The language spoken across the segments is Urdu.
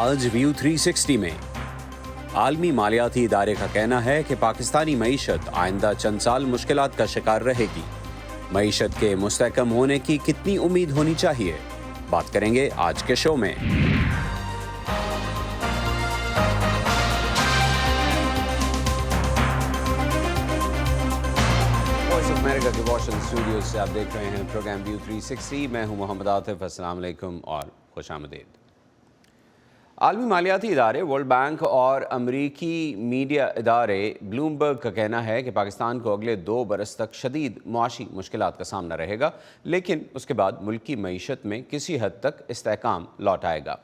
آج ویو 360 میں عالمی مالیاتی ادارے کا کہنا ہے کہ پاکستانی معیشت آئندہ چند سال مشکلات کا شکار رہے گی۔ معیشت کے مستحکم ہونے کی کتنی امید ہونی چاہیے، بات کریں گے آج کے شو میں۔ وائس آف امریکہ کے واشنگٹن اسٹوڈیو سے آپ دیکھ رہے ہیں پروگرام ویو 360۔ میں ہوں محمد عاطف، السلام علیکم اور خوش آمدید۔ عالمی مالیاتی ادارے ورلڈ بینک اور امریکی میڈیا ادارے بلومبرگ کا کہنا ہے کہ پاکستان کو اگلے 2 برس تک شدید معاشی مشکلات کا سامنا رہے گا، لیکن اس کے بعد ملک کی معیشت میں کسی حد تک استحکام لوٹ آئے گا۔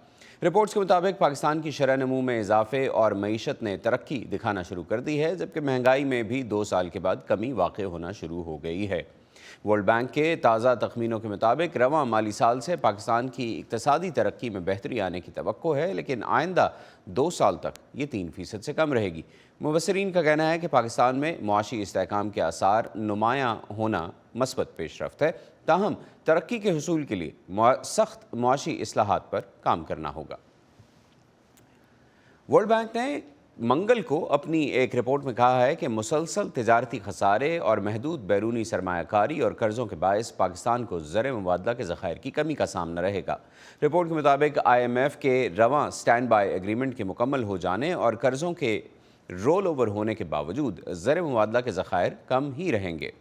رپورٹس کے مطابق پاکستان کی شرح نمو میں اضافے اور معیشت نے ترقی دکھانا شروع کر دی ہے، جبکہ مہنگائی میں بھی 2 سال کے بعد کمی واقع ہونا شروع ہو گئی ہے۔ ورلڈ بینک کے تازہ تخمینوں کے مطابق رواں مالی سال سے پاکستان کی اقتصادی ترقی میں بہتری آنے کی توقع ہے، لیکن آئندہ 2 سال تک یہ 3% سے کم رہے گی۔ مبصرین کا کہنا ہے کہ پاکستان میں معاشی استحکام کے آثار نمایاں ہونا مثبت پیش رفت ہے، تاہم ترقی کے حصول کے لیے سخت معاشی اصلاحات پر کام کرنا ہوگا۔ ورلڈ بینک نے منگل کو اپنی ایک رپورٹ میں کہا ہے کہ مسلسل تجارتی خسارے اور محدود بیرونی سرمایہ کاری اور قرضوں کے باعث پاکستان کو زر مبادلہ کے ذخائر کی کمی کا سامنا رہے گا۔ رپورٹ کے مطابق IMF کے رواں سٹینڈ بائی ایگریمنٹ کے مکمل ہو جانے اور قرضوں کے رول اوور ہونے کے باوجود زر مبادلہ کے ذخائر کم ہی رہیں گے۔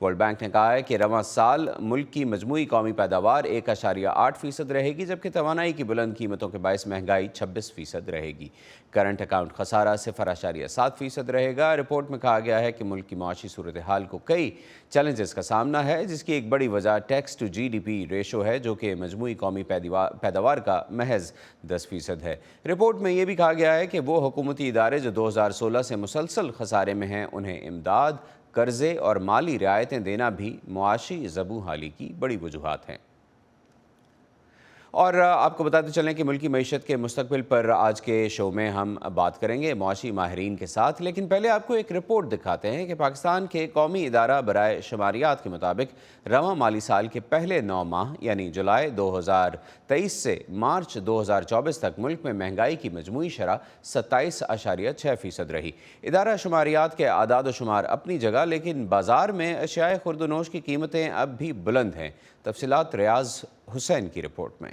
ورلڈ بینک نے کہا ہے کہ رواں سال ملک کی مجموعی قومی پیداوار 1.8% رہے گی، جبکہ توانائی کی بلند قیمتوں کے باعث مہنگائی 26% رہے گی۔ کرنٹ اکاؤنٹ خسارہ 0.7% رہے گا۔ رپورٹ میں کہا گیا ہے کہ ملک کی معاشی صورتحال کو کئی چیلنجز کا سامنا ہے، جس کی ایک بڑی وجہ ٹیکس ٹو GDP ریشو ہے، جو کہ مجموعی قومی پیداوار کا محض 10% ہے۔ رپورٹ میں یہ بھی کہا گیا ہے کہ وہ حکومتی ادارے جو 2016 سے مسلسل خسارے میں ہیں، انہیں امداد، قرضے اور مالی رعایتیں دینا بھی معاشی زبوں حالی کی بڑی وجوہات ہیں۔ اور آپ کو بتاتے چلیں کہ ملکی معیشت کے مستقبل پر آج کے شو میں ہم بات کریں گے معاشی ماہرین کے ساتھ، لیکن پہلے آپ کو ایک رپورٹ دکھاتے ہیں کہ پاکستان کے قومی ادارہ برائے شماریات کے مطابق رواں مالی سال کے پہلے 9 ماہ یعنی جولائی 2023 سے مارچ 2024 تک ملک میں مہنگائی کی مجموعی شرح 27.6% رہی۔ ادارہ شماریات کے اعداد و شمار اپنی جگہ، لیکن بازار میں اشیاء خورد و نوش کی قیمتیں اب بھی بلند ہیں۔ تفصیلات ریاض حسین کی رپورٹ میں۔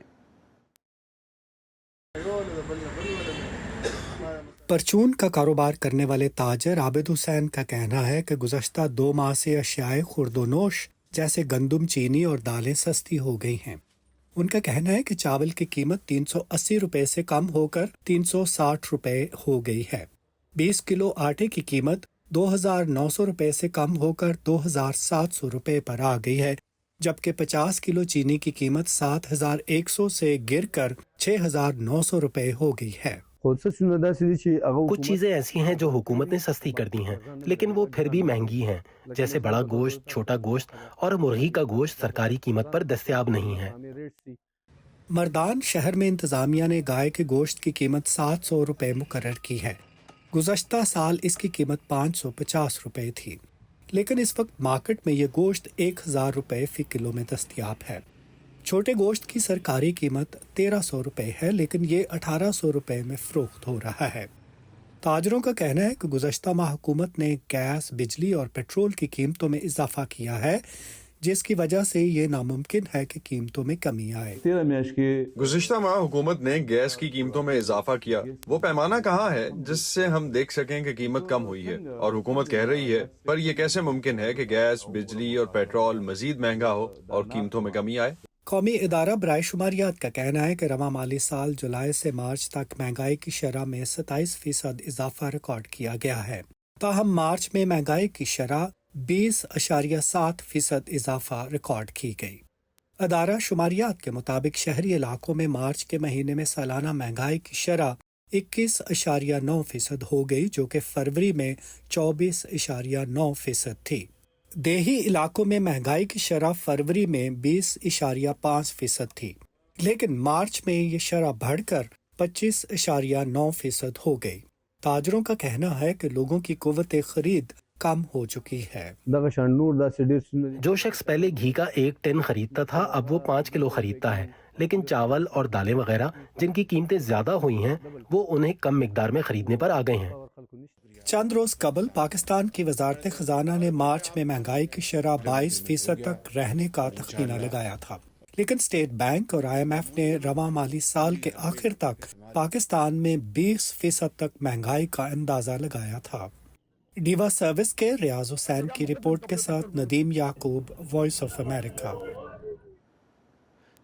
پرچون کا کاروبار کرنے والے تاجر عابد حسین کا کہنا ہے کہ گزشتہ 2 ماہ سے اشیاء خورد و نوش جیسے گندم، چینی اور دالیں سستی ہو گئی ہیں۔ ان کا کہنا ہے کہ چاول کی قیمت 380 روپے سے کم ہو کر 360 روپے ہو گئی ہے۔ 20 کلو آٹے کی قیمت 2900 روپے سے کم ہو کر 2700 روپے پر آ گئی ہے، جبکہ 50 کلو چینی کی قیمت 7100 سے گر کر 6900 روپے ہو گئی ہے۔ کچھ چیزیں ایسی ہیں جو حکومت نے سستی کر دی ہیں، لیکن وہ پھر بھی مہنگی ہیں، جیسے بڑا گوشت، چھوٹا گوشت اور مرغی کا گوشت سرکاری قیمت پر دستیاب نہیں ہے۔ مردان شہر میں انتظامیہ نے گائے کے گوشت کی قیمت 700 روپے مقرر کی ہے۔ گزشتہ سال اس کی قیمت 550 روپے تھی، لیکن اس وقت مارکیٹ میں یہ گوشت 1000 روپے فی کلو میں دستیاب ہے۔ چھوٹے گوشت کی سرکاری قیمت 1300 روپے ہے، لیکن یہ 1800 روپے میں فروخت ہو رہا ہے۔ تاجروں کا کہنا ہے کہ گزشتہ ماہ حکومت نے گیس، بجلی اور پیٹرول کی قیمتوں میں اضافہ کیا ہے، جس کی وجہ سے یہ ناممکن ہے کہ قیمتوں میں کمی آئے۔ گزشتہ ماہ حکومت نے گیس کی قیمتوں میں اضافہ کیا۔ وہ پیمانہ کہاں ہے جس سے ہم دیکھ سکیں کہ قیمت کم ہوئی ہے؟ اور حکومت کہہ رہی ہے، پر یہ کیسے ممکن ہے کہ گیس، بجلی اور پیٹرول مزید مہنگا ہو اور قیمتوں میں کمی آئے؟ قومی ادارہ برائے شماریات کا کہنا ہے کہ رواں مالی سال جولائی سے مارچ تک مہنگائی کی شرح میں 27% اضافہ ریکارڈ کیا گیا ہے، تاہم مارچ میں مہنگائی کی شرح 20.7% اضافہ ریکارڈ کی گئی۔ ادارہ شماریات کے مطابق شہری علاقوں میں مارچ کے مہینے میں سالانہ مہنگائی کی شرح 21.9% ہو گئی، جو کہ فروری میں 24.9% تھی۔ دیہی علاقوں میں مہنگائی کی شرح فروری میں 20.5% تھی، لیکن مارچ میں یہ شرح بڑھ کر 25.9% ہو گئی۔ تاجروں کا کہنا ہے کہ لوگوں کی قوت خرید کم ہو چکی ہے۔ جو شخص پہلے گھی کا 1 ٹن خریدتا تھا اب وہ 5 کلو خریدتا ہے، لیکن چاول اور دالیں وغیرہ جن کی قیمتیں زیادہ ہوئی ہیں وہ انہیں کم مقدار میں خریدنے پر آ گئے ہیں۔ چند روز قبل پاکستان کی وزارت خزانہ نے مارچ میں مہنگائی کی شرح 22% تک رہنے کا تخمینہ لگایا تھا، لیکن اسٹیٹ بینک اور IMF نے رواں مالی سال کے آخر تک پاکستان میں 20% تک مہنگائی کا اندازہ لگایا تھا۔ ڈیوا سروس کے ریاض حسین کی رپورٹ کے ساتھ ندیم یعقوب، وائس آف امریکہ۔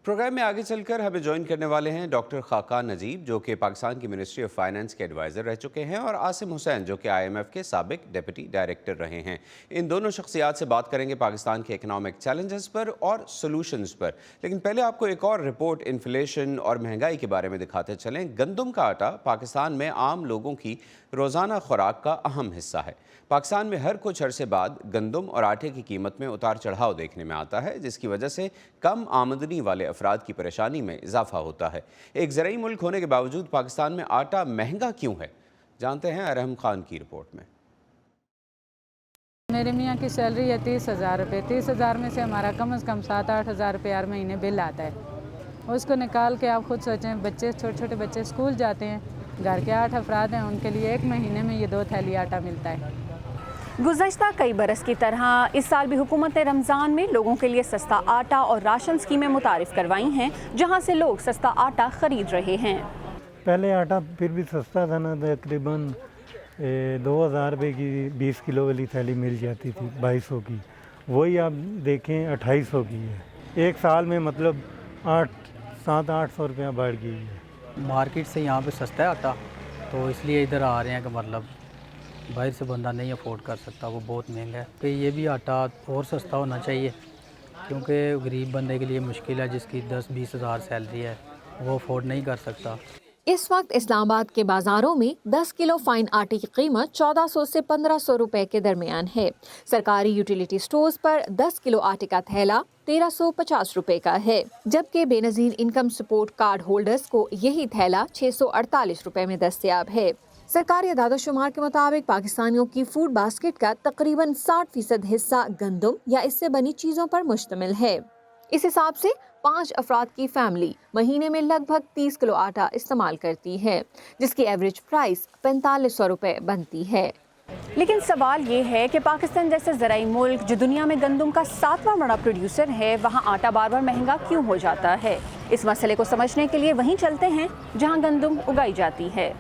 پروگرام میں آگے چل کر ہمیں جوائن کرنے والے ہیں ڈاکٹر خاقان نجیب، جو کہ پاکستان کی منسٹری آف فائنانس کے ایڈوائزر رہ چکے ہیں، اور عاصم حسین، جو کہ IMF کے سابق ڈپٹی ڈائریکٹر رہے ہیں۔ ان دونوں شخصیات سے بات کریں گے پاکستان کے اکنامک چیلنجز پر اور سولوشنز پر، لیکن پہلے آپ کو ایک اور رپورٹ انفلیشن اور مہنگائی کے بارے میں دکھاتے چلیں۔ گندم کا آٹا پاکستان میں عام لوگوں کی روزانہ خوراک کا اہم حصہ ہے۔ پاکستان میں ہر کچھ عرصے بعد گندم اور آٹے کی قیمت میں اتار چڑھاؤ دیکھنے میں آتا ہے، جس کی وجہ سے کم آمدنی والے افراد کی پریشانی میں اضافہ ہوتا ہے۔ ایک زرعی ملک ہونے کے باوجود پاکستان میں آٹا مہنگا کیوں ہے؟ جانتے ہیں ارحم خان کی رپورٹ میں۔ میرے میاں کی سیلری ہے 30,000 روپے، 30,000 میں سے ہمارا کم از کم 7-8 ہزار روپے ہر مہینے بل آتا ہے۔ اس کو نکال کے آپ خود سوچیں، بچے چھوٹے چھوٹے بچے اسکول جاتے ہیں، گھر کے 8 افراد ہیں، ان کے لیے ایک مہینے میں یہ 2 تھیلی آٹا ملتا ہے۔ گزشتہ کئی برس کی طرح اس سال بھی حکومت نے رمضان میں لوگوں کے لیے سستا آٹا اور راشن اسکیمیں متعارف کروائی ہیں، جہاں سے لوگ سستا آٹا خرید رہے ہیں۔ پہلے آٹا پھر بھی سستا تھا نا، تقریباً 2,000 روپے کی 20 کلو والی تھیلی مل جاتی تھی، 2,200 کی، وہی آپ دیکھیں 2,800 کی ہے۔ ایک سال میں مطلب 700-800 روپیہ بڑھ گئی ہے۔ مارکیٹ سے یہاں پہ سستا ہے آٹا، تو اس لیے ادھر آ رہے ہیں کہ مطلب باہر سے بندہ نہیں افورڈ کر سکتا، وہ بہت مہنگا ہے۔ کہ یہ بھی آٹا اور سستا ہونا چاہیے، کیونکہ غریب بندے کے لیے مشکل ہے، جس کی 10-20 ہزار سیلری ہے وہ افورڈ نہیں کر سکتا۔ اس وقت اسلام آباد کے بازاروں میں 10 کلو فائن آٹے کی قیمت 1400 سے 1500 روپے کے درمیان ہے۔ سرکاری یوٹیلیٹی سٹورز پر 10 کلو آٹے کا تھیلا 1350 روپے کا ہے، جبکہ بے نظیر انکم سپورٹ کارڈ ہولڈرز کو یہی تھیلا 648 روپے میں دستیاب ہے۔ سرکاری اعداد و شمار کے مطابق پاکستانیوں کی فوڈ باسکٹ کا تقریباً 60% حصہ گندم یا اس سے بنی چیزوں پر مشتمل ہے۔ اس حساب سے 5 افراد کی فیملی مہینے میں لگ بھگ 30 کلو آٹا استعمال کرتی ہے، جس کی ایوریج پرائس 4500 روپے بنتی ہے۔ لیکن سوال یہ ہے کہ پاکستان جیسے زرعی ملک جو دنیا میں گندم کا 7واں بڑا پروڈیوسر ہے، وہاں آٹا بار بار مہنگا کیوں ہو جاتا ہے؟ اس مسئلے کو سمجھنے کے لیے وہیں چلتے ہیں جہاں گندم اگائی جاتی ہے۔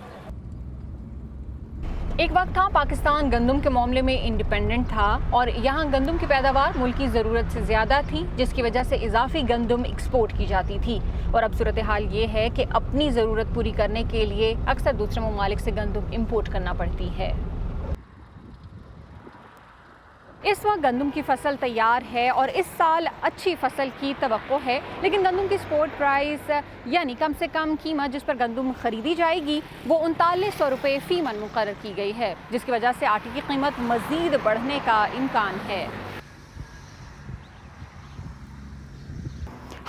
ایک وقت تھا پاکستان گندم کے معاملے میں انڈیپینڈنٹ تھا، اور یہاں گندم کی پیداوار ملک کی ضرورت سے زیادہ تھی، جس کی وجہ سے اضافی گندم ایکسپورٹ کی جاتی تھی۔ اور اب صورتحال یہ ہے کہ اپنی ضرورت پوری کرنے کے لیے اکثر دوسرے ممالک سے گندم امپورٹ کرنا پڑتی ہے۔ اس وقت گندم کی فصل تیار ہے اور اس سال اچھی فصل کی توقع ہے، لیکن گندم کی سپورٹ پرائس یعنی کم سے کم قیمت جس پر گندم خریدی جائے گی وہ 3900 روپے فی من مقرر کی گئی ہے، جس کی وجہ سے آٹے کی قیمت مزید بڑھنے کا امکان ہے۔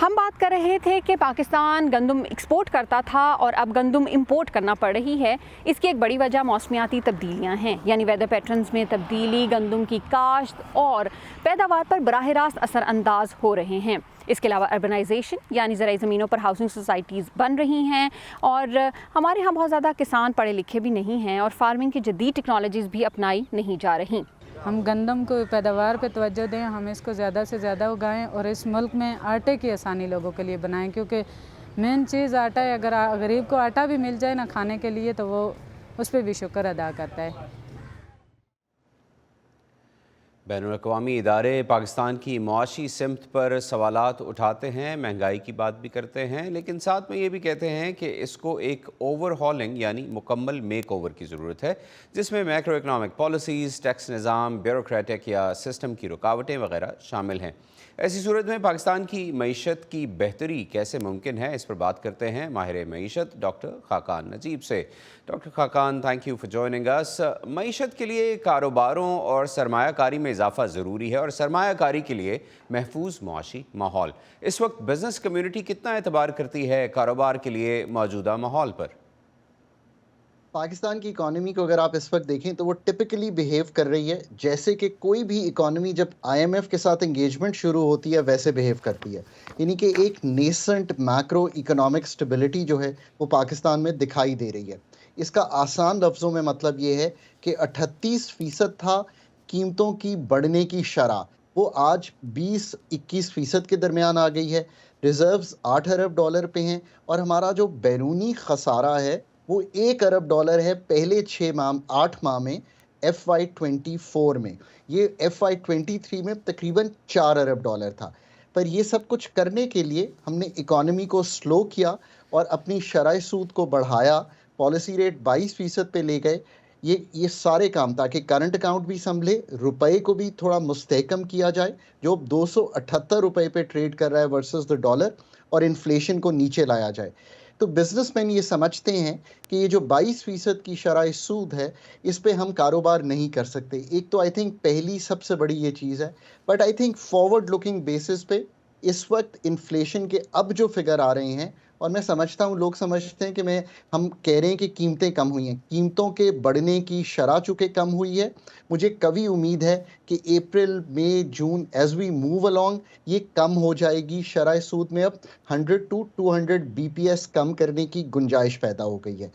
ہم بات کر رہے تھے کہ پاکستان گندم ایکسپورٹ کرتا تھا اور اب گندم امپورٹ کرنا پڑ رہی ہے۔ اس کی ایک بڑی وجہ موسمیاتی تبدیلیاں ہیں، یعنی ویدر پیٹرنز میں تبدیلی گندم کی کاشت اور پیداوار پر براہ راست اثر انداز ہو رہے ہیں۔ اس کے علاوہ اربنائزیشن یعنی زرعی زمینوں پر ہاؤسنگ سوسائٹیز بن رہی ہیں، اور ہمارے ہاں بہت زیادہ کسان پڑھے لکھے بھی نہیں ہیں، اور فارمنگ کی جدید ٹیکنالوجیز بھی اپنائی نہیں جا رہی۔ ہم گندم کو پیداوار پہ توجہ دیں، ہم اس کو زیادہ سے زیادہ اگائیں، اور اس ملک میں آٹے کی آسانی لوگوں کے لیے بنائیں، کیونکہ مین چیز آٹا ہے۔ اگر غریب کو آٹا بھی مل جائے نا کھانے کے لیے تو وہ اس پہ بھی شکر ادا کرتا ہے۔ بین الاقوامی ادارے پاکستان کی معاشی سمت پر سوالات اٹھاتے ہیں، مہنگائی کی بات بھی کرتے ہیں، لیکن ساتھ میں یہ بھی کہتے ہیں کہ اس کو ایک اوور ہالنگ یعنی مکمل میک اوور کی ضرورت ہے، جس میں میکرو اکنامک پالیسیز، ٹیکس نظام، بیوروکریٹک یا سسٹم کی رکاوٹیں وغیرہ شامل ہیں۔ ایسی صورت میں پاکستان کی معیشت کی بہتری کیسے ممکن ہے، اس پر بات کرتے ہیں ماہر معیشت ڈاکٹر خاقان نجیب سے۔ Doctor Khaqan, thank you for joining us. معیشت کے لیے کاروباروں اور سرمایہ کاری میں اضافہ ضروری ہے، اور سرمایہ کاری کے لیے محفوظ معاشی ماحول۔ اس وقت بزنس کمیونٹی کتنا اعتبار کرتی ہے کاروبار کے لیے موجودہ ماحول پر؟ پاکستان کی اکانومی کو اگر آپ اس وقت دیکھیں تو وہ ٹپکلی بیہیو کر رہی ہے جیسے کہ کوئی بھی اکانومی جب آئی ایم ایف کے ساتھ انگیجمنٹ شروع ہوتی ہے ویسے بیہیو کرتی ہے. یعنی کہ ایک نیسنٹ میکرو اکنامک سٹیبلٹی جو ہے وہ پاکستان میں دکھائی دے رہی ہے. اس کا آسان لفظوں میں مطلب یہ ہے کہ 38% تھا قیمتوں کی بڑھنے کی شرح، وہ آج 20-21% کے درمیان آ گئی ہے. ریزروز $8 ارب پہ ہیں اور ہمارا جو بیرونی خسارہ ہے وہ $1 ارب ہے پہلے 8 ماہ میں FY24 میں. یہ FY23 میں تقریباً $4 ارب تھا. پر یہ سب کچھ کرنے کے لیے ہم نے اکانومی کو سلو کیا اور اپنی شرح سود کو بڑھایا، پالیسی ریٹ 22% پہ لے گئے. یہ سارے کام تاکہ کرنٹ اکاؤنٹ بھی سنبھلے، روپے کو بھی تھوڑا مستحکم کیا جائے جو 278 روپے پہ ٹریڈ کر رہا ہے ورسز دا ڈالر، اور انفلیشن کو نیچے لایا جائے. تو بزنس مین یہ سمجھتے ہیں کہ یہ جو 22% کی شرح سود ہے اس پہ ہم کاروبار نہیں کر سکتے. ایک تو آئی تھنک پہلی سب سے بڑی یہ چیز ہے. But I think forward looking basis پہ اس وقت انفلیشن کے اب جو فگر آ رہے ہیں، اور میں سمجھتا ہوں لوگ سمجھتے ہیں کہ ہم کہہ رہے ہیں کہ قیمتیں کم ہوئی ہیں، قیمتوں کے بڑھنے کی شرح چونکہ کم ہوئی ہے، مجھے قوی امید ہے کہ April May June as we move along یہ کم ہو جائے گی. شرح سود میں اب 100 to 200 BPS کم کرنے کی گنجائش پیدا ہو گئی ہے.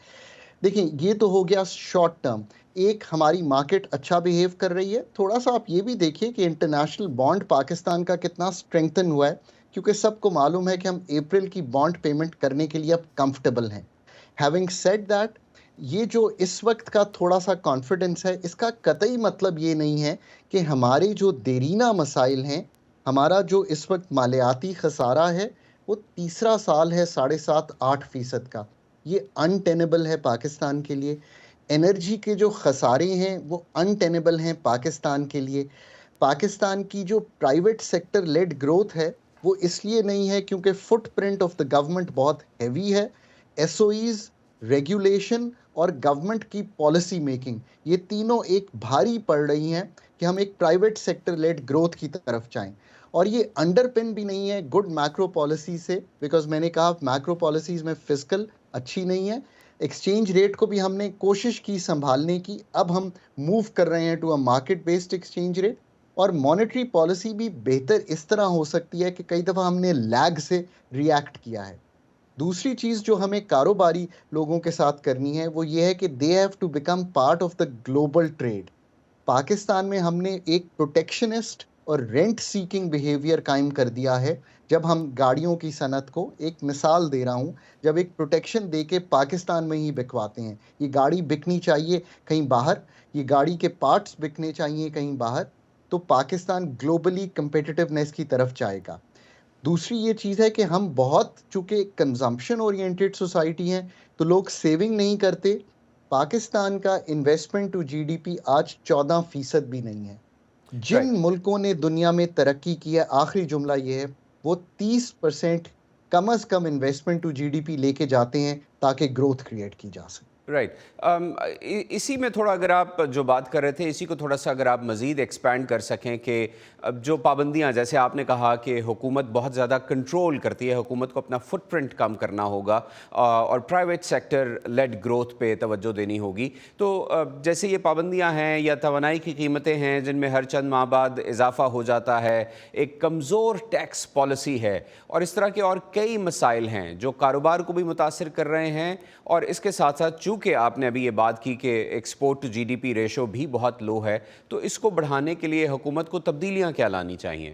دیکھیں یہ تو ہو گیا شارٹ ٹرم. ایک ہماری مارکیٹ اچھا بیہیو کر رہی ہے. تھوڑا سا آپ یہ بھی دیکھیے کہ انٹرنیشنل بانڈ پاکستان کا کتنا اسٹرینگتھن ہوا ہے، کیونکہ سب کو معلوم ہے کہ ہم اپریل کی بانڈ پیمنٹ کرنے کے لیے اب کمفرٹیبل ہیں. ہیونگ سیڈ دیٹ، یہ جو اس وقت کا تھوڑا سا کانفیڈنس ہے، اس کا قطعی مطلب یہ نہیں ہے کہ ہمارے جو دیرینہ مسائل ہیں، ہمارا جو اس وقت مالیاتی خسارہ ہے وہ تیسرا سال ہے 7.5-8% کا، یہ انٹینیبل ہے پاکستان کے لیے. انرجی کے جو خسارے ہیں وہ انٹینیبل ہیں پاکستان کے لیے. پاکستان کی جو پرائیویٹ سیکٹر لیڈ گروتھ ہے وہ اس لیے نہیں ہے کیونکہ footprint of the government بہت ہیوی ہے. SOEs، ریگولیشن اور گورنمنٹ کی پالیسی میکنگ، یہ تینوں ایک بھاری پڑ رہی ہیں کہ ہم ایک پرائیویٹ سیکٹر لیڈ گروتھ کی طرف جائیں. اور یہ انڈر پن بھی نہیں ہے گڈ میکرو پالیسی سے، بیکاز میں نے کہا میکرو پالیسیز میں فسکل اچھی نہیں ہے. ایکسچینج ریٹ کو بھی ہم نے کوشش کی سنبھالنے کی، اب ہم موو کر رہے ہیں to a market based exchange rate. اور مانیٹری پالیسی بھی بہتر اس طرح ہو سکتی ہے کہ کئی دفعہ ہم نے لیگ سے ریئیکٹ کیا ہے. دوسری چیز جو ہمیں کاروباری لوگوں کے ساتھ کرنی ہے وہ یہ ہے کہ they have to become part of the global trade. Pakistan میں ہم نے ایک پروٹیکشنسٹ اور رینٹ سیکنگ بیہیویئر قائم کر دیا ہے. جب ہم گاڑیوں کی صنعت کو، ایک مثال دے رہا ہوں، جب ایک پروٹیکشن دے کے پاکستان میں ہی بکواتے ہیں، یہ گاڑی بکنی چاہیے کہیں باہر، یہ گاڑی کے پارٹس بکنے چاہیے کہیں باہر، تو پاکستان گلوبلی کمپیٹیٹیونیس کی طرف جائے گا. دوسری یہ چیز ہے کہ ہم بہت چونکہ کنزمپشن اورینٹیڈ سوسائٹی ہیں تو لوگ سیونگ نہیں کرتے. پاکستان کا انویسٹمنٹ ٹو GDP آج 14% بھی نہیں ہے. جن ملکوں نے دنیا میں ترقی کی ہے، آخری جملہ یہ ہے، وہ 30% کم از کم انویسٹمنٹ ٹو GDP لے کے جاتے ہیں تاکہ گروتھ کریٹ کی جا سکے. رائٹ. اسی میں تھوڑا اگر آپ جو بات کر رہے تھے اسی کو تھوڑا سا اگر آپ مزید ایکسپینڈ کر سکیں کہ جو پابندیاں، جیسے آپ نے کہا کہ حکومت بہت زیادہ کنٹرول کرتی ہے، حکومت کو اپنا فٹ پرنٹ کم کرنا ہوگا اور پرائیویٹ سیکٹر لیڈ گروتھ پہ توجہ دینی ہوگی. تو جیسے یہ پابندیاں ہیں یا توانائی کی قیمتیں ہیں جن میں ہر چند ماہ بعد اضافہ ہو جاتا ہے، ایک کمزور ٹیکس پالیسی ہے، اور اس طرح کے اور کئی مسائل ہیں جو کاروبار کو بھی متاثر کر رہے ہیں. اور اس کے ساتھ ساتھ چونکہ آپ نے ابھی یہ بات کی کہ ایکسپورٹ ٹو GDP ریشو بھی بہت لو ہے، تو اس کو بڑھانے کے لیے حکومت کو تبدیلیاں کیا لانی چاہیے؟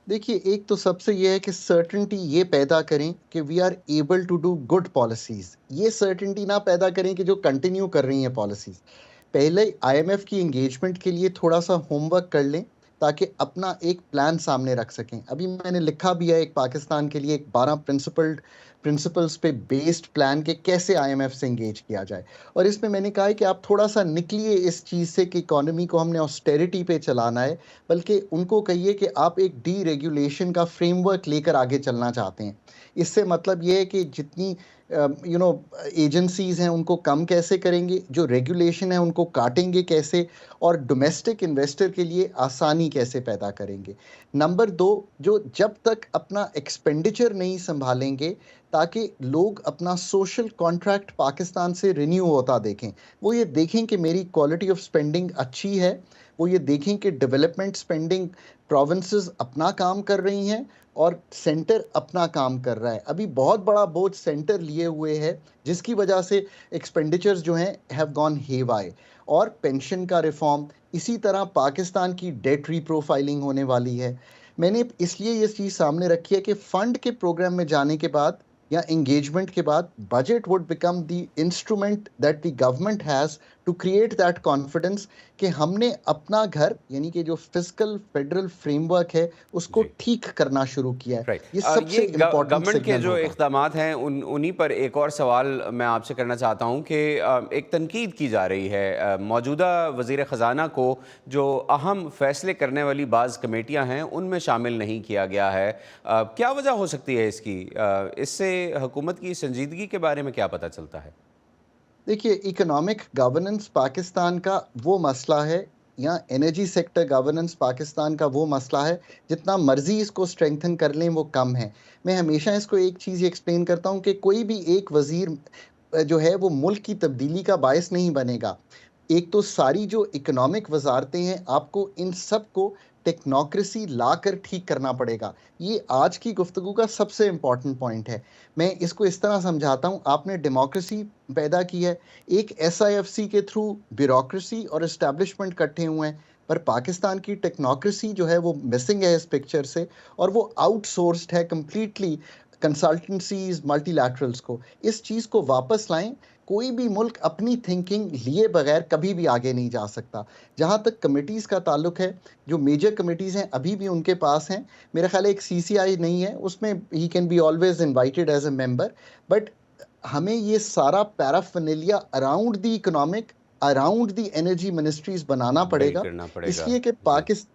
دیکھیے، ایک تو سب سے یہ ہے کہ سرٹنٹی یہ پیدا کریں کہ we are able to do good policies. یہ سرٹنٹی نہ پیدا کریں کہ جو کنٹینیو کر رہی ہیں پالیسیز. پہلے IMF کی انگیجمنٹ کے لیے تھوڑا سا ہوم ورک کر لیں تاکہ اپنا ایک پلان سامنے رکھ سکیں. ابھی میں نے لکھا بھی ہے ایک پاکستان کے لیے ایک 12 پرنسپلز پہ بیسڈ پلان کہ کیسے IMF سے انگیج کیا جائے. اور اس میں میں نے کہا ہے کہ آپ تھوڑا سا نکلیے اس چیز سے کہ اکانومی کو ہم نے آسٹیریٹی پہ چلانا ہے، بلکہ ان کو کہیے کہ آپ ایک ڈی ریگولیشن کا فریم ورک لے کر آگے چلنا چاہتے ہیں. اس سے مطلب یہ ہے کہ جتنی ایجنسیز ہیں ان کو کم کیسے کریں گے، جو ریگولیشن ہے ان کو کاٹیں گے کیسے، اور ڈومیسٹک انویسٹر کے لیے آسانی کیسے پیدا کریں گے. نمبر 2، جو جب تک اپنا ایکسپینڈیچر نہیں سنبھالیں گے تاکہ لوگ اپنا سوشل کانٹریکٹ پاکستان سے رینیو ہوتا دیکھیں. وہ یہ دیکھیں کہ میری کوالٹی آف سپینڈنگ اچھی ہے، وہ یہ دیکھیں کہ ڈیولپمنٹ سپینڈنگ پروونسز اپنا کام کر رہی ہیں اور سینٹر اپنا کام کر رہا ہے. ابھی بہت بڑا بوجھ سینٹر لیے ہوئے ہے جس کی وجہ سے ایکسپینڈیچرز جو ہیں ہیو گون ہی وائے. اور پینشن کا ریفارم، اسی طرح پاکستان کی ڈیٹ ری پروفائلنگ ہونے والی ہے. میں نے اس لیے یہ چیز سامنے رکھی ہے کہ فنڈ کے پروگرام میں جانے کے بعد یا انگیجمنٹ کے بعد budget would become the instrument that the government has to create that confidence کہ ہم نے اپنا گھر یعنی کہ جو فسکل فیڈرل فریم ورک ہے اس کو ٹھیک کرنا شروع کیا ہے. یہ سب سے امپورٹنٹ گورنمنٹ کے سگنل جو ہوگا. اقدامات ہیں انہی پر ایک اور سوال میں آپ سے کرنا چاہتا ہوں کہ ایک تنقید کی جا رہی ہے موجودہ وزیر خزانہ کو جو اہم فیصلے کرنے والی بعض کمیٹیاں ہیں ان میں شامل نہیں کیا گیا ہے. کیا وجہ ہو سکتی ہے اس کی؟ اس سے حکومت کی سنجیدگی کے بارے میں کیا پتہ چلتا ہے؟ دیکھیے، اکنامک گورننس پاکستان کا وہ مسئلہ ہے یا انرجی سیکٹر گورننس پاکستان کا وہ مسئلہ ہے، جتنا مرضی اس کو اسٹرینگتھن کر لیں وہ کم ہے. میں ہمیشہ اس کو ایک چیز ایکسپلین کرتا ہوں کہ کوئی بھی ایک وزیر جو ہے وہ ملک کی تبدیلی کا باعث نہیں بنے گا. ایک تو ساری جو اکنامک وزارتیں ہیں آپ کو ان سب کو ٹیکنوکریسی لا کر ٹھیک کرنا پڑے گا. یہ آج کی گفتگو کا سب سے امپورٹنٹ پوائنٹ ہے. میں اس کو اس طرح سمجھاتا ہوں، آپ نے ڈیموکریسی پیدا کی ہے، ایک ایس آئی ایف سی کے تھرو بیوروکریسی اور اسٹیبلشمنٹ کٹھے ہوئے ہیں، پر پاکستان کی ٹیکنوکریسی جو ہے وہ مسنگ ہے اس پکچر سے، اور وہ آؤٹ سورسڈ ہے کمپلیٹلی کنسلٹنسیز ملٹی لیٹرلز کو. اس چیز کو واپس لائیں. کوئی بھی ملک اپنی تھنکنگ لیے بغیر کبھی بھی آگے نہیں جا سکتا. جہاں تک کمیٹیز کا تعلق ہے، جو میجر کمیٹیز ہیں ابھی بھی ان کے پاس ہیں. میرا خیال ہے ایک سی سی آئی نہیں ہے، اس میں ہی can be always invited as a member, but ہمیں یہ سارا paraphernalia around the economic, around the energy ministries بنانا پڑے گا. کرنا پڑے اس گا. لیے کہ پاکستان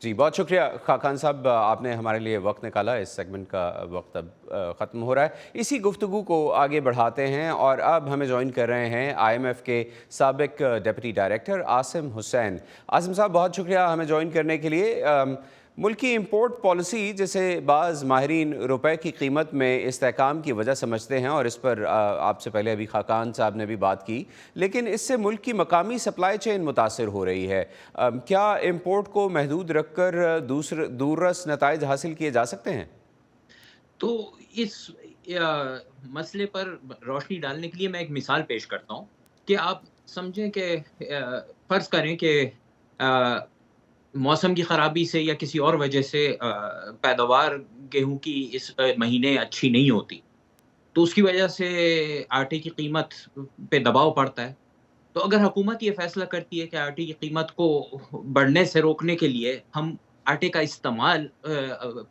جی بہت شکریہ خاقان صاحب، آپ نے ہمارے لیے وقت نکالا. اس سیگمنٹ کا وقت اب ختم ہو رہا ہے. اسی گفتگو کو آگے بڑھاتے ہیں اور اب ہمیں جوائن کر رہے ہیں آئی ایم ایف کے سابق ڈپٹی ڈائریکٹر عاصم حسین. عاصم صاحب بہت شکریہ ہمیں جوائن کرنے کے لیے. ملکی امپورٹ پالیسی جسے بعض ماہرین روپے کی قیمت میں استحکام کی وجہ سمجھتے ہیں، اور اس پر آپ سے پہلے ابھی خاقان صاحب نے بھی بات کی، لیکن اس سے ملک کی مقامی سپلائی چین متاثر ہو رہی ہے. کیا امپورٹ کو محدود رکھ کر دوررس نتائج حاصل کیے جا سکتے ہیں؟ تو اس مسئلے پر روشنی ڈالنے کے لیے میں ایک مثال پیش کرتا ہوں کہ آپ سمجھیں کہ فرض کریں کہ موسم کی خرابی سے یا کسی اور وجہ سے پیداوار گیہوں کی اس مہینے اچھی نہیں ہوتی، تو اس کی وجہ سے آٹے کی قیمت پہ دباؤ پڑتا ہے. تو اگر حکومت یہ فیصلہ کرتی ہے کہ آٹے کی قیمت کو بڑھنے سے روکنے کے لیے ہم آٹے کا استعمال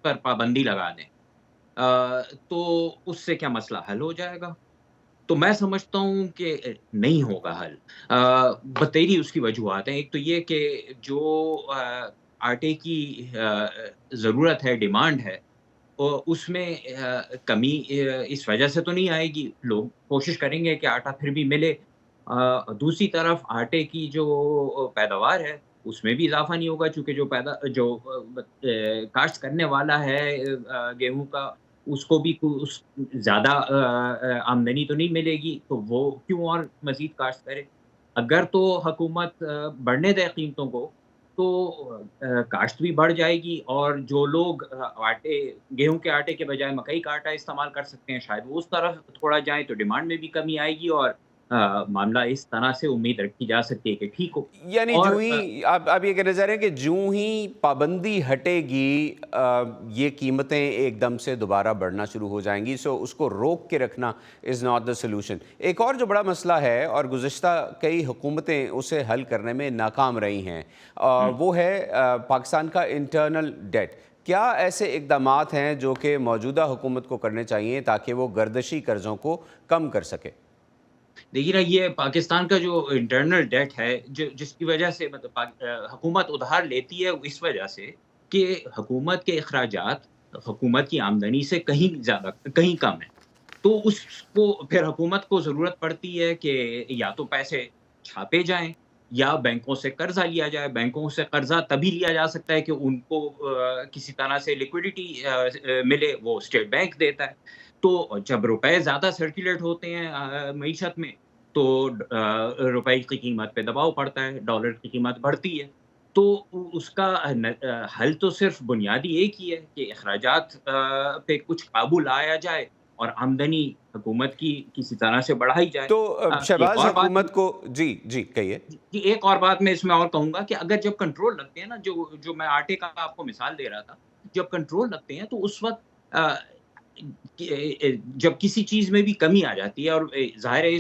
پر پابندی لگا دیں، تو اس سے کیا مسئلہ حل ہو جائے گا؟ تو میں سمجھتا ہوں کہ نہیں ہوگا حل. بتیری اس کی وجوہات ہیں. ایک تو یہ کہ جو آٹے کی ضرورت ہے، ڈیمانڈ ہے، اور اس میں کمی اس وجہ سے تو نہیں آئے گی. لوگ کوشش کریں گے کہ آٹا پھر بھی ملے. دوسری طرف آٹے کی جو پیداوار ہے اس میں بھی اضافہ نہیں ہوگا، چونکہ جو کاشت کرنے والا ہے گیہوں کا، اس کو بھی زیادہ آمدنی تو نہیں ملے گی، تو وہ کیوں اور مزید کاشت کرے. اگر تو حکومت بڑھنے دے قیمتوں کو تو کاشت بھی بڑھ جائے گی، اور جو لوگ گیہوں کے آٹے کے بجائے مکئی کا آٹا استعمال کر سکتے ہیں شاید وہ اس طرف تھوڑا جائیں، تو ڈیمانڈ میں بھی کمی آئے گی اور معاملہ اس طرح سے امید رکھی جا سکتی ہے کہ ٹھیک ہو. یعنی جو ہی آپ یہ کہنا چاہ رہے ہیں کہ جو ہی پابندی ہٹے گی یہ قیمتیں ایک دم سے دوبارہ بڑھنا شروع ہو جائیں گی. سو اس کو روک کے رکھنا از ناٹ دا سولوشن. ایک اور جو بڑا مسئلہ ہے اور گزشتہ کئی حکومتیں اسے حل کرنے میں ناکام رہی ہیں، وہ ہے پاکستان کا انٹرنل ڈیٹ. کیا ایسے اقدامات ہیں جو کہ موجودہ حکومت کو کرنے چاہیے تاکہ وہ گردشی قرضوں کو کم کر سکے؟ دیکھیے نا، یہ پاکستان کا جو انٹرنل ڈیٹ ہے جس کی وجہ سے مطلب حکومت ادھار لیتی ہے، اس وجہ سے کہ حکومت کے اخراجات حکومت کی آمدنی سے کہیں کم ہیں. تو اس کو پھر حکومت کو ضرورت پڑتی ہے کہ یا تو پیسے چھاپے جائیں یا بینکوں سے قرضہ لیا جائے. بینکوں سے قرضہ تبھی لیا جا سکتا ہے کہ ان کو کسی طرح سے لیکوڈیٹی ملے، وہ اسٹیٹ بینک دیتا ہے. تو جب روپے زیادہ سرکولیٹ ہوتے ہیں معیشت میں تو روپے کی قیمت پہ دباؤ پڑتا ہے، ڈالر کی قیمت بڑھتی ہے. تو اس کا حل تو صرف بنیادی ایک ہی ہے کہ اخراجات پہ کچھ قابو لایا جائے اور آمدنی حکومت کی کسی طرح سے بڑھائی جائے. تو ایک شہباز اور بات حکومت کو جی کہیے. جی ایک اور بات میں اس میں اور کہوں گا کہ اگر جب کنٹرول لگتے ہیں نا، جو میں آٹے کا آپ کو مثال دے رہا تھا، جب کنٹرول لگتے ہیں تو اس وقت جب کسی چیز میں بھی کمی آ جاتی ہے، اور ظاہر ہے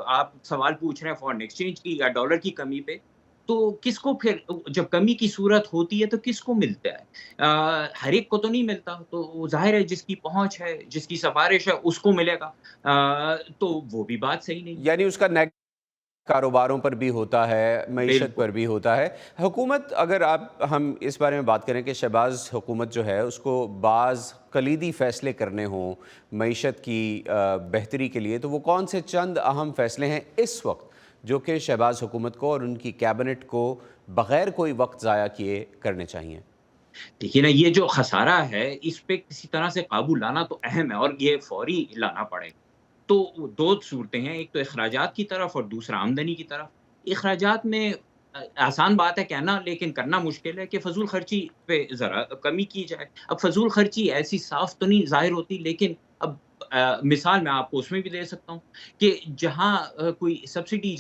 آپ سوال پوچھ رہے ہیں فارن ایکسچینج کی یا ڈالر کی کمی پہ، تو کس کو پھر جب کمی کی صورت ہوتی ہے تو کس کو ملتا ہے؟ ہر ایک کو تو نہیں ملتا. تو ظاہر ہے جس کی پہنچ ہے، جس کی سفارش ہے، اس کو ملے گا. تو وہ بھی بات صحیح نہیں. یعنی اس کا کاروباروں پر بھی ہوتا ہے، معیشت پر بھی ہوتا ہے. حکومت، اگر ہم اس بارے میں بات کریں کہ شہباز حکومت جو ہے اس کو بعض کلیدی فیصلے کرنے ہوں معیشت کی بہتری کے لیے، تو وہ کون سے چند اہم فیصلے ہیں اس وقت جو کہ شہباز حکومت کو اور ان کی کیبنٹ کو بغیر کوئی وقت ضائع کیے کرنے چاہیے؟ دیکھیے نا، یہ جو خسارہ ہے اس پہ کسی طرح سے قابو لانا تو اہم ہے، اور یہ فوری لانا پڑے گا. تو دو صورتیں ہیں، ایک تو اخراجات کی طرف اور دوسرا آمدنی کی طرف. اخراجات میں آسان بات ہے کہنا، لیکن کرنا مشکل ہے کہ فضول خرچی پہ ذرا کمی کی جائے. اب فضول خرچی ایسی صاف تو نہیں ظاہر ہوتی، لیکن اب مثال میں آپ کو اس میں بھی دے سکتا ہوں کہ جہاں کوئی سبسڈی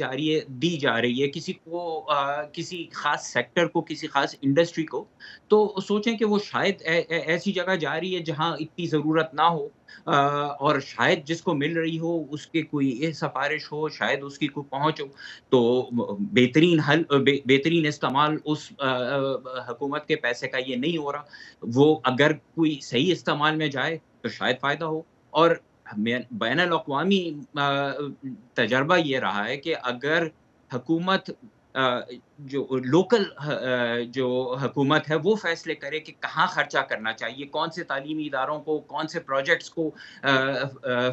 دی جا رہی ہے کسی کو، کسی خاص سیکٹر کو، کسی خاص انڈسٹری کو، تو سوچیں کہ وہ شاید ایسی جگہ جا رہی ہے جہاں اتنی ضرورت نہ ہو، اور شاید جس کو مل رہی ہو اس کے کوئی سفارش ہو، شاید اس کی کوئی پہنچ ہو. تو بہترین استعمال اس حکومت کے پیسے کا یہ نہیں ہو رہا. وہ اگر کوئی صحیح استعمال میں جائے تو شاید فائدہ ہو. اور بین الاقوامی تجربہ یہ رہا ہے کہ اگر حکومت جو لوکل جو حکومت ہے وہ فیصلے کرے کہ کہاں خرچہ کرنا چاہیے، کون سے تعلیمی اداروں کو، کون سے پروجیکٹس کو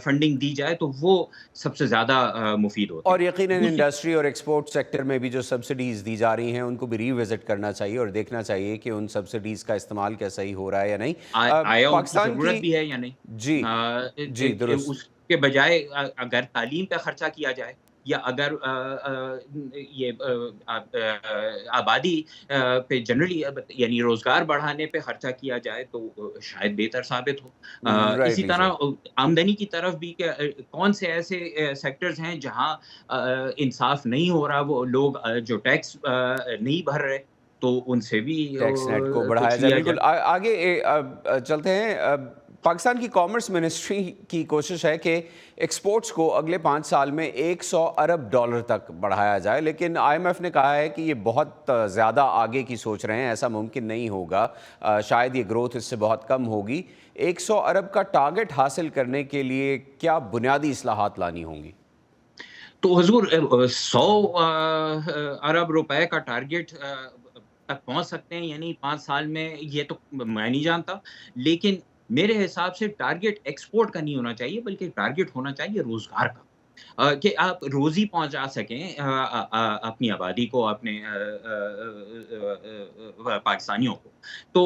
فنڈنگ دی جائے، تو وہ سب سے زیادہ مفید ہوتا ہے. اور یقیناً انڈسٹری اور ایکسپورٹ سیکٹر میں بھی جو سبسڈیز دی جا رہی ہیں ان کو بھی ری وزٹ کرنا چاہیے اور دیکھنا چاہیے کہ ان سبسڈیز کا استعمال کیا صحیح ہو رہا ہے یا نہیں. آیا ان کی ضرورت بھی ہے یا نہیں. جی درست. اس کے بجائے اگر تعلیم پہ خرچہ کیا جائے، یا اگر یہ آبادی پہ جنرلی یعنی روزگار بڑھانے پہ خرچہ کیا جائے تو شاید بہتر ثابت ہو. اسی طرح آمدنی کی طرف بھی کہ کون سے ایسے سیکٹرز ہیں جہاں انصاف نہیں ہو رہا، وہ لوگ جو ٹیکس نہیں بھر رہے، تو ان سے بھی ٹیکس نیٹ کو بڑھایا جائے. بالکل. آگے چلتے ہیں. پاکستان کی کامرس منسٹری کی کوشش ہے کہ ایکسپورٹس کو اگلے 5 سال میں $100 ارب تک بڑھایا جائے، لیکن IMF نے کہا ہے کہ یہ بہت زیادہ آگے کی سوچ رہے ہیں، ایسا ممکن نہیں ہوگا، شاید یہ گروتھ اس سے بہت کم ہوگی. 100 ارب کا ٹارگٹ حاصل کرنے کے لیے کیا بنیادی اصلاحات لانی ہوں گی؟ تو حضور 100 ارب روپے کا ٹارگٹ تک پہنچ سکتے ہیں یعنی 5 سال میں، یہ تو میں نہیں جانتا، لیکن میرے حساب سے ٹارگٹ ایکسپورٹ کا نہیں ہونا چاہیے، بلکہ ٹارگٹ ہونا چاہیے روزگار کا، کہ آپ روزی پہنچا سکیں اپنی آبادی کو، اپنے پاکستانیوں کو. تو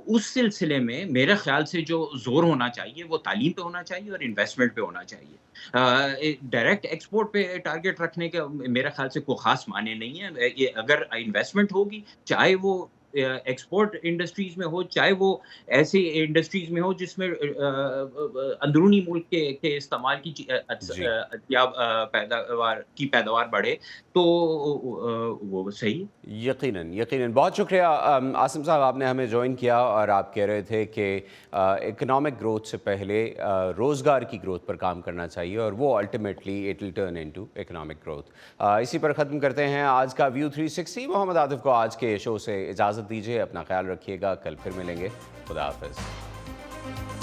اس سلسلے میں میرے خیال سے جو زور ہونا چاہیے وہ تعلیم پہ ہونا چاہیے اور انویسٹمنٹ پہ ہونا چاہیے. ڈائریکٹ ایکسپورٹ پہ ٹارگٹ رکھنے کا میرے خیال سے کوئی خاص معنی نہیں ہے. اگر انویسٹمنٹ ہوگی، چاہے وہ ایکسپورٹ انڈسٹریز میں ہو، چاہے وہ ایسی انڈسٹریز میں ہو جس میں اندرونی ملک کے استعمال کی پیداوار بڑھے، تو وہ صحیح. یقیناً. بہت شکریہ عاصم صاحب، آپ نے ہمیں جوائن کیا اور آپ کہہ رہے تھے کہ اکنامک گروتھ سے پہلے روزگار کی گروتھ پر کام کرنا چاہیے اور وہ ultimately it will turn into economic growth. اسی پر ختم کرتے ہیں آج کا ویو 360. محمد عاطف کو آج کے شو سے اجازت دیجیے. اپنا خیال رکھیے گا، کل پھر ملیں گے. خدا حافظ.